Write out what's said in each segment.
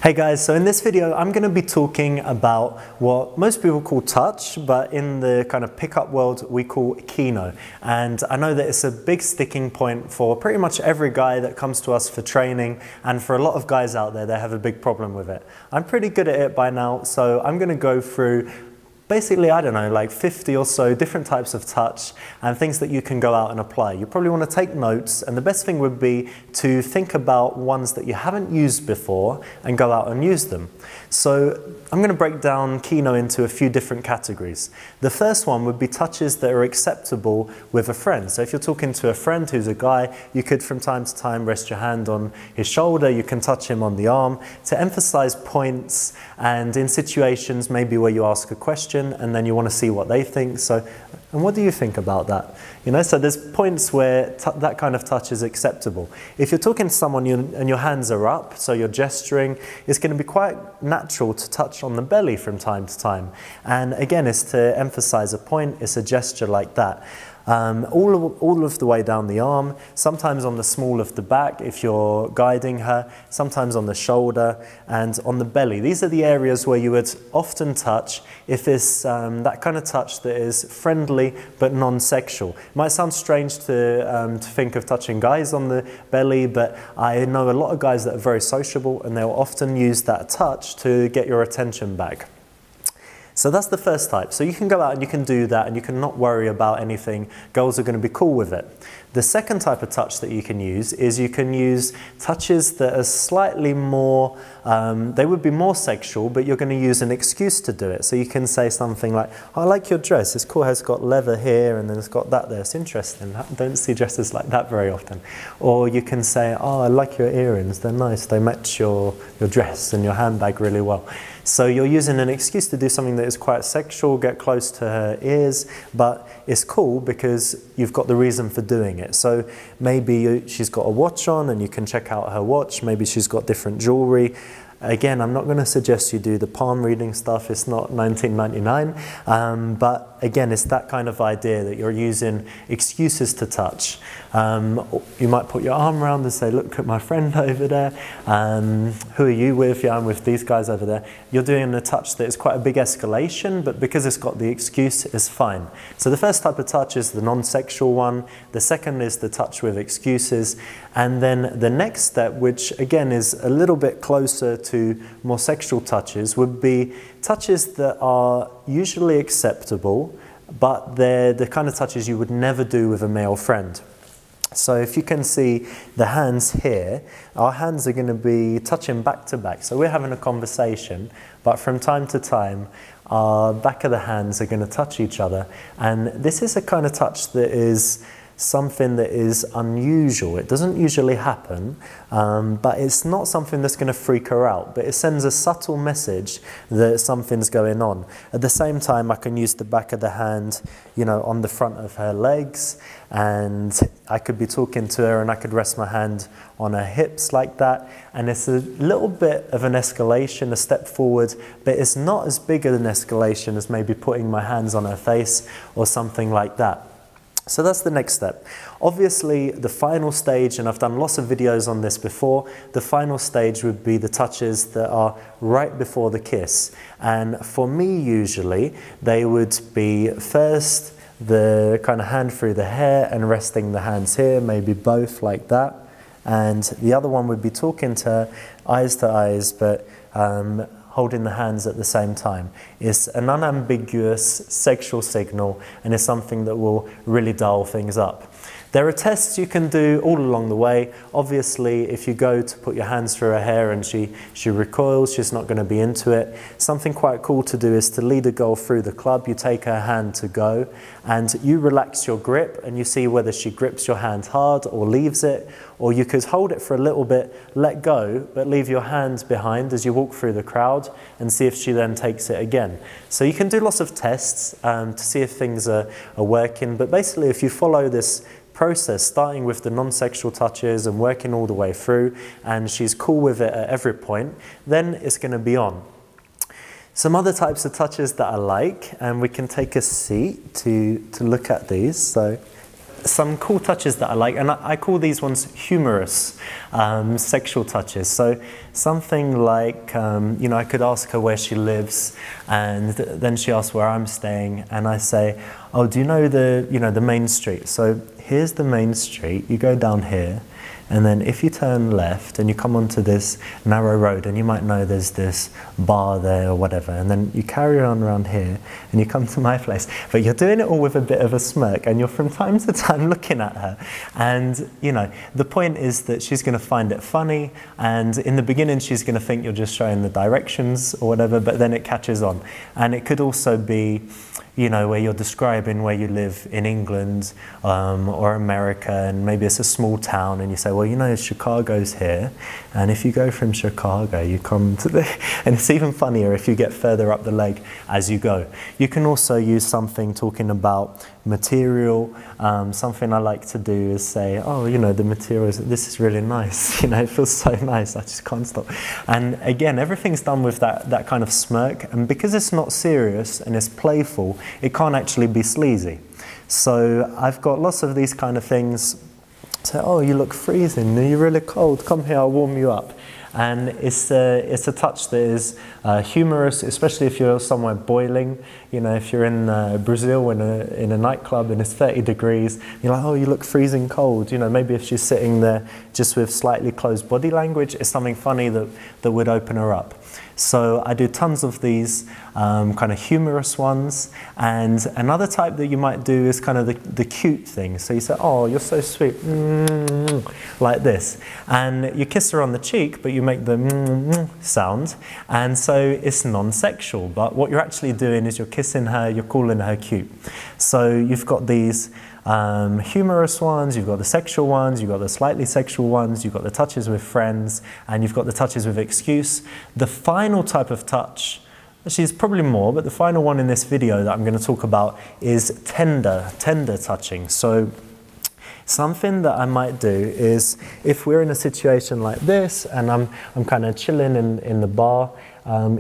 Hey guys, so in this video I'm going to be talking about what most people call touch, but in the kind of pickup world we call kino. And I know that it's a big sticking point for pretty much every guy that comes to us for training, and for a lot of guys out there they have a big problem with it. I'm pretty good at it by now, so I'm going to go through basically, I don't know, like 50 or so different types of touch and things that you can go out and apply. You probably want to take notes, and the best thing would be to think about ones that you haven't used before and go out and use them. So I'm going to break down kino into a few different categories. The first one would be touches that are acceptable with a friend. So if you're talking to a friend who's a guy, you could from time to time rest your hand on his shoulder, you can touch him on the arm to emphasize points, and in situations maybe where you ask a question and then you want to see what they think. So, and what do you think about that? You know, so there's points where that kind of touch is acceptable. If you're talking to someone and your hands are up, so you're gesturing, it's going to be quite natural to touch on the belly from time to time. And again, it's to emphasize a point, it's a gesture like that. All of the way down the arm, sometimes on the small of the back if you're guiding her, sometimes on the shoulder and on the belly. These are the areas where you would often touch if it's that kind of touch that is friendly but non-sexual. It might sound strange to think of touching guys on the belly, but I know a lot of guys that are very sociable and they'll often use that touch to get your attention back. So that's the first type. So you can go out and you can do that and you can not worry about anything. Girls are going to be cool with it. The second type of touch that you can use is you can use touches that are slightly more, they would be more sexual, but you're going to use an excuse to do it. So you can say something like, oh, I like your dress, it's cool how it's got leather here and then it's got that there, it's interesting. I don't see dresses like that very often. Or you can say, oh, I like your earrings, they're nice, they match your dress and your handbag really well. So you're using an excuse to do something that is quite sexual, get close to her ears, but it's cool because you've got the reason for doing it. So maybe she's got a watch on and you can check out her watch, maybe she's got different jewelry. Again, I'm not going to suggest you do the palm reading stuff, it's not 1999, but again, it's that kind of idea that you're using excuses to touch. You might put your arm around and say, look at my friend over there, who are you with? Yeah, I'm with these guys over there. You're doing a touch that is quite a big escalation, but because it's got the excuse, it's fine. So the first type of touch is the non-sexual one, the second is the touch with excuses, and then the next step, which again is a little bit closer to more sexual touches, would be touches that are usually acceptable, but they're the kind of touches you would never do with a male friend. So if you can see the hands here, our hands are going to be touching back to back. So we're having a conversation, but from time to time, our back of the hands are going to touch each other. And this is a kind of touch that is something that is unusual. It doesn't usually happen, but it's not something that's going to freak her out, but it sends a subtle message that something's going on. At the same time, I can use the back of the hand, you know, on the front of her legs, and I could be talking to her and I could rest my hand on her hips like that, and it's a little bit of an escalation, a step forward, but it's not as big an escalation as maybe putting my hands on her face or something like that. So that's the next step. Obviously, the final stage, and I've done lots of videos on this before, the final stage would be the touches that are right before the kiss. And for me, usually, they would be first the kind of hand through the hair and resting the hands here, maybe both like that. And the other one would be talking to her, eyes to eyes, but holding the hands at the same time. It's an unambiguous sexual signal, and it's something that will really dial things up. There are tests you can do all along the way. Obviously, if you go to put your hands through her hair and she recoils, she's not going to be into it. Something quite cool to do is to lead a girl through the club. You take her hand to go and you relax your grip and you see whether she grips your hand hard or leaves it, or you could hold it for a little bit, let go, but leave your hand behind as you walk through the crowd and see if she then takes it again. So you can do lots of tests to see if things are working, but basically if you follow this process, starting with the non-sexual touches and working all the way through, and she's cool with it at every point, then it's going to be on. Some other types of touches that I like, and we can take a seat to look at these. So some cool touches that I like, and I call these ones humorous sexual touches. So something like, you know, I could ask her where she lives, and then she asks where I'm staying, and I say, oh, do you know the main street? So here's the main street, you go down here, and then if you turn left and you come onto this narrow road, and you might know there's this bar there or whatever, and then you carry on around here and you come to my place. But you're doing it all with a bit of a smirk, and you're from time to time looking at her. And you know, the point is that she's going to find it funny, and in the beginning she's going to think you're just showing the directions or whatever, but then it catches on. And it could also be, you know, where you're describing where you live in England or America, and maybe it's a small town, and you say, well, you know, Chicago's here, and if you go from Chicago, you come to the, and it's even funnier if you get further up the leg as you go. You can also use something talking about material. Something I like to do is say, oh, you know, the material this is really nice, you know, it feels so nice, I just can't stop. And again, everything's done with that kind of smirk, and because it's not serious and it's playful, it can't actually be sleazy. So I've got lots of these kind of things. Say, oh, you look freezing, you're really cold, come here, I'll warm you up. And it's a touch that is humorous, especially if you're somewhere boiling. You know, if you're in Brazil in a nightclub and it's 30 degrees, you're like, oh, you look freezing cold. You know, maybe if she's sitting there just with slightly closed body language, it's something funny that would open her up. So I do tons of these kind of humorous ones. And another type that you might do is kind of the cute thing. So you say, oh, you're so sweet, like this. And you kiss her on the cheek, but you make the sound. And so it's non-sexual. But what you're actually doing is you're kissing her, you're calling her cute. So you've got these humorous ones, you've got the sexual ones, you've got the slightly sexual ones, you've got the touches with friends, and you've got the touches with excuse. The final type of touch, actually there's probably more, but the final one in this video that I'm going to talk about is tender touching. So something that I might do is, if we're in a situation like this and I'm kind of chilling in the bar,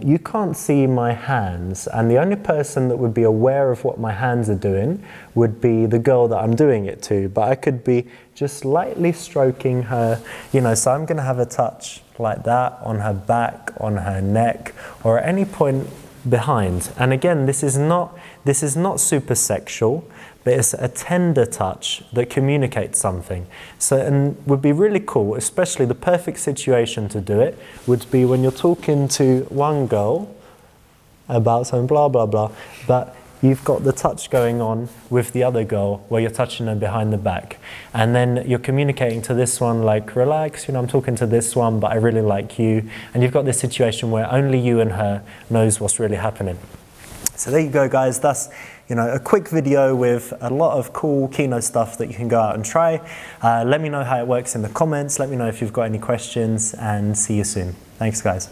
you can't see my hands, and the only person that would be aware of what my hands are doing would be the girl that I'm doing it to, but I could be just lightly stroking her, you know, so I'm going to have a touch like that on her back, on her neck, or at any point behind. And again, this is not super sexual, but it's a tender touch that communicates something. So, and would be really cool, especially the perfect situation to do it would be when you're talking to one girl about something, blah, blah, blah, but you've got the touch going on with the other girl where you're touching her behind the back. And then you're communicating to this one like, relax, you know, I'm talking to this one, but I really like you. And you've got this situation where only you and her knows what's really happening. So there you go, guys. That's, you know, a quick video with a lot of cool Kino stuff that you can go out and try. Let me know how it works in the comments. Let me know if you've got any questions, and see you soon. Thanks, guys.